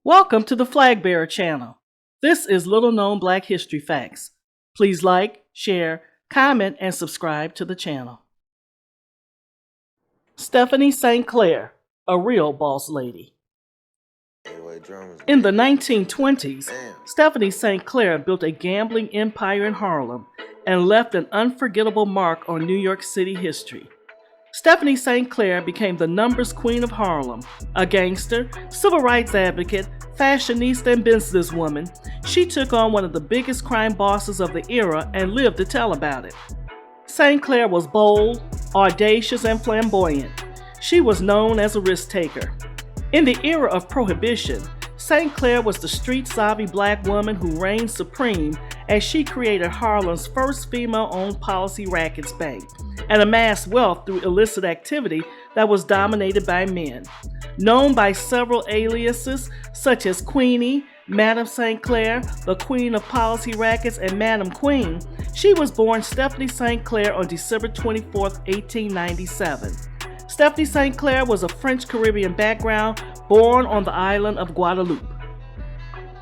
Welcome to the Flag Bearer channel. This is Little Known Black History Facts. Please like, share, comment, and subscribe to the channel. Stephanie St Clair, a real boss lady. In the 1920s, Stephanie St Clair built a gambling empire in Harlem and left an unforgettable mark on New York City history. Stephanie St Clair became the Numbers Queen of Harlem. A gangster, civil rights advocate, fashionista, and businesswoman, she took on one of the biggest crime bosses of the era and lived to tell about it. St Clair was bold, audacious, and flamboyant. She was known as a risk taker. In the era of Prohibition, St Clair was the street-savvy black woman who reigned supreme as she created Harlem's first female-owned Policy Rackets bank and amassed wealth through illicit activity that was dominated by men. Known by several aliases such as Queenie, Madam St Clair, the Queen of Policy Rackets, and Madam Queen, she was born Stephanie St Clair on December 24, 1897. Stephanie St Clair was of French Caribbean background, born on the island of Guadeloupe.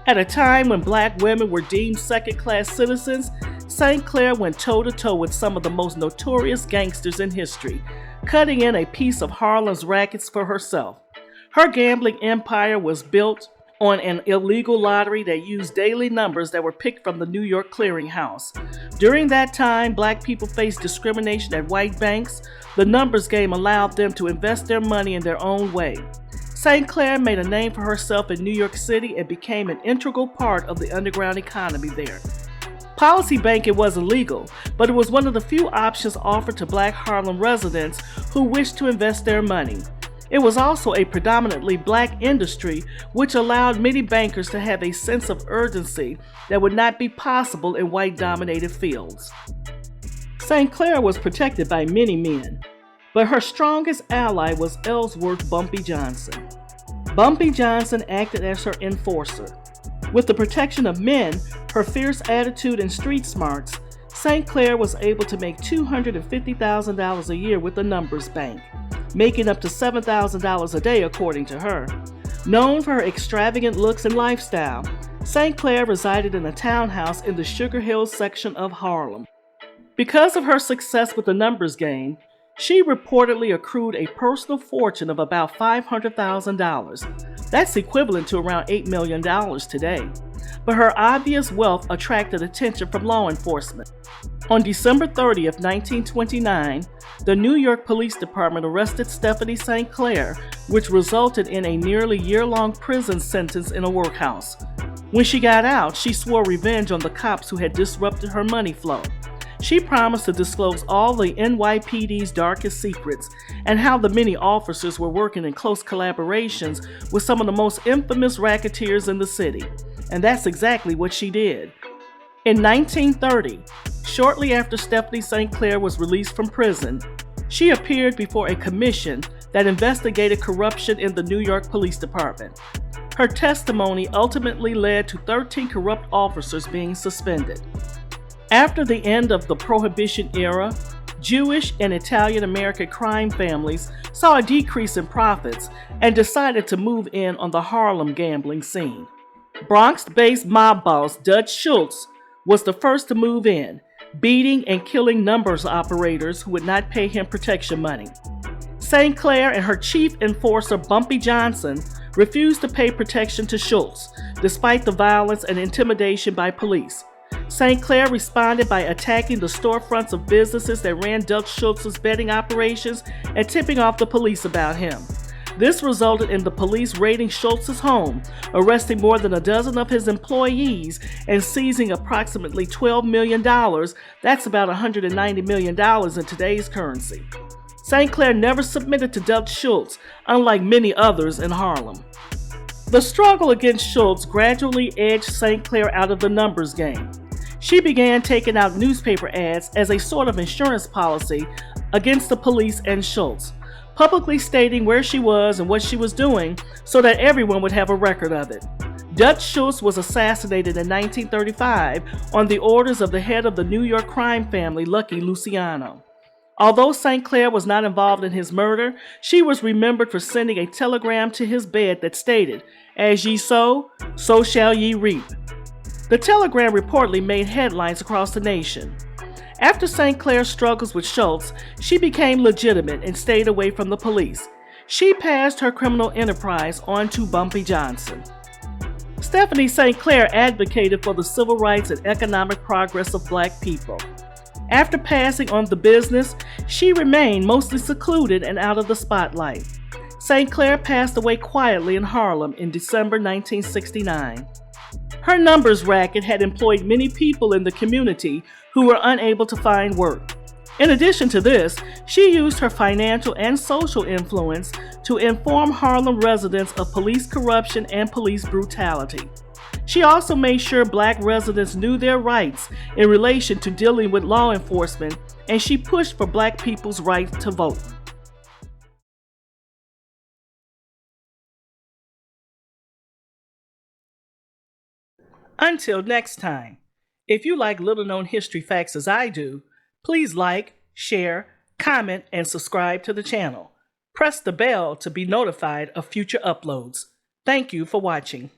At a time when black women were deemed second-class citizens, St Clair went toe-to-toe with some of the most notorious gangsters in history, cutting in a piece of Harlem's rackets for herself. Her gambling empire was built on an illegal lottery that used daily numbers that were picked from the New York clearinghouse. During that time, black people faced discrimination at white banks. The numbers game allowed them to invest their money in their own way. St Clair made a name for herself in New York City and became an integral part of the underground economy there. Policy banking wasn't legal, but it was one of the few options offered to black Harlem residents who wished to invest their money. It was also a predominantly black industry, which allowed many bankers to have a sense of urgency that would not be possible in white-dominated fields. St Clair was protected by many men, but her strongest ally was Ellsworth Bumpy Johnson. Bumpy Johnson acted as her enforcer. With the protection of men, her fierce attitude, and street smarts, St Clair was able to make $250,000 a year with the Numbers Bank, making up to $7,000 a day according to her. Known for her extravagant looks and lifestyle, St Clair resided in a townhouse in the Sugar Hills section of Harlem. Because of her success with the numbers game, she reportedly accrued a personal fortune of about $500,000. That's equivalent to around $8 million today. But her obvious wealth attracted attention from law enforcement. On December 30, 1929, the New York Police Department arrested Stephanie St Clair, which resulted in a nearly year-long prison sentence in a workhouse. When she got out, she swore revenge on the cops who had disrupted her money flow. She promised to disclose all the NYPD's darkest secrets and how the many officers were working in close collaborations with some of the most infamous racketeers in the city. And that's exactly what she did. In 1930, shortly after Stephanie St Clair was released from prison, she appeared before a commission that investigated corruption in the New York Police Department. Her testimony ultimately led to 13 corrupt officers being suspended. After the end of the Prohibition era, Jewish and Italian-American crime families saw a decrease in profits and decided to move in on the Harlem gambling scene. Bronx-based mob boss Dutch Schultz was the first to move in, beating and killing numbers operators who would not pay him protection money. St Clair and her chief enforcer Bumpy Johnson refused to pay protection to Schultz, despite the violence and intimidation by police. St Clair responded by attacking the storefronts of businesses that ran Dutch Schultz's betting operations and tipping off the police about him. This resulted in the police raiding Schultz's home, arresting more than a dozen of his employees, and seizing approximately $12 million. That's about $190 million in today's currency. St Clair never submitted to Dutch Schultz, unlike many others in Harlem. The struggle against Schultz gradually edged St Clair out of the numbers game. She began taking out newspaper ads as a sort of insurance policy against the police and Schultz, publicly stating where she was and what she was doing so that everyone would have a record of it. Dutch Schultz was assassinated in 1935 on the orders of the head of the New York crime family, Lucky Luciano. Although St Clair was not involved in his murder, she was remembered for sending a telegram to his bed that stated, As ye sow, so shall ye reap. The telegram reportedly made headlines across the nation. After St. Clair's struggles with Schultz, she became legitimate and stayed away from the police. She passed her criminal enterprise on to Bumpy Johnson. Stephanie St. Clair advocated for the civil rights and economic progress of Black people. After passing on the business, she remained mostly secluded and out of the spotlight. St. Clair passed away quietly in Harlem in December 1969. Her Numbers racket had employed many people in the community who were unable to find work. In addition to this, she used her financial and social influence to inform Harlem residents of police corruption and police brutality. She also made sure Black residents knew their rights in relation to dealing with law enforcement, and she pushed for Black people's right to vote. Until next time, if you like little-known history facts as I do, please like, share, comment, and subscribe to the channel. Press the bell to be notified of future uploads. Thank you for watching.